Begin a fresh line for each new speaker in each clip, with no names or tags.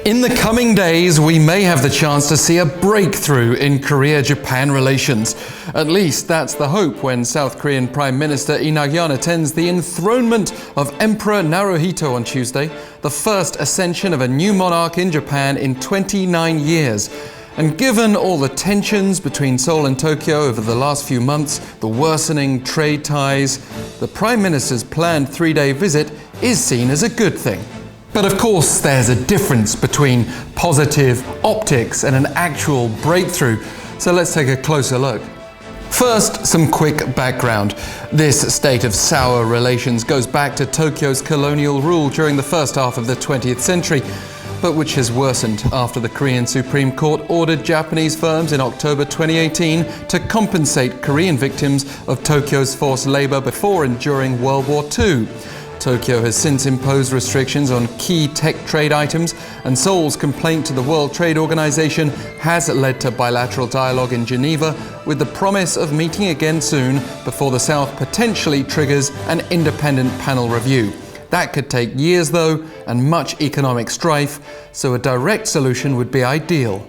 In the coming days, we may have the chance to see a breakthrough in Korea-Japan relations. At least that's the hope when South Korean Prime Minister Nak-yon attends the enthronement of Emperor Naruhito on Tuesday, the first ascension of a new monarch in Japan in 29 years. And given all the tensions between Seoul and Tokyo over the last few months, the worsening trade ties, the Prime Minister's planned 3-day visit is seen as a good thing. But of course, there's a difference between positive optics and an actual breakthrough. So let's take a closer look. First, some quick background. This state of sour relations goes back to Tokyo's colonial rule during the first half of the 20th century, but which has worsened after the Korean Supreme Court ordered Japanese firms in October 2018 to compensate Korean victims of Tokyo's forced labor before and during World War II. Tokyo has since imposed restrictions on key tech trade items, and Seoul's complaint to the World Trade Organization has led to bilateral dialogue in Geneva, with the promise of meeting again soon before the South potentially triggers an independent panel review. That could take years though, and much economic strife, so a direct solution would be ideal.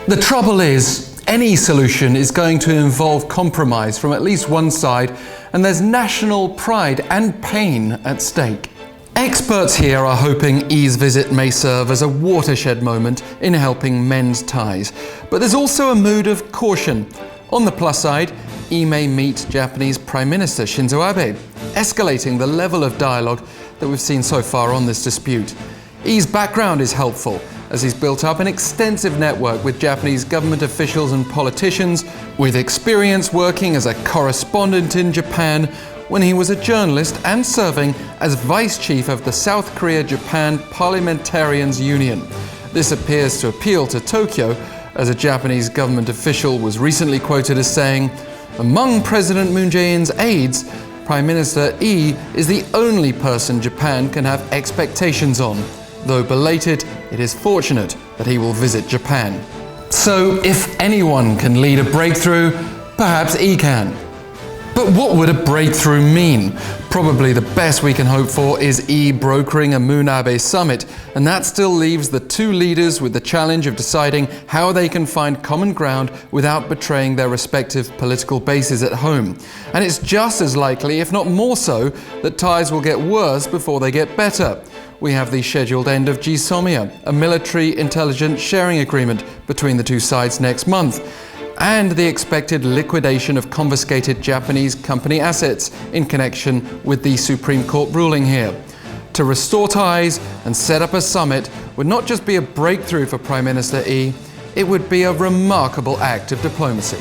The trouble is, any solution is going to involve compromise from at least one side, and there's national pride and pain at stake. Experts here are hoping I's visit may serve as a watershed moment in helping mend ties. But there's also a mood of caution. On the plus side, I may meet Japanese Prime Minister Shinzo Abe, escalating the level of dialogue that we've seen so far on this dispute. I's background is helpful, as he's built up an extensive network with Japanese government officials and politicians, with experience working as a correspondent in Japan when he was a journalist and serving as vice chief of the South Korea-Japan Parliamentarians Union. This appears to appeal to Tokyo, as a Japanese government official was recently quoted as saying, "Among President Moon Jae-in's aides, Prime Minister I is the only person Japan can have expectations on. Though belated, it is fortunate that he will visit Japan." So, if anyone can lead a breakthrough, perhaps I can. But what would a breakthrough mean? Probably the best we can hope for is I brokering a Moon-Abe summit, and that still leaves the two leaders with the challenge of deciding how they can find common ground without betraying their respective political bases at home. And it's just as likely, if not more so, that ties will get worse before they get better. We have the scheduled end of GSOMIA, a military intelligence sharing agreement between the two sides next month, and the expected liquidation of confiscated Japanese company assets in connection with the Supreme Court ruling here. To restore ties and set up a summit would not just be a breakthrough for Prime Minister I, it would be a remarkable act of diplomacy.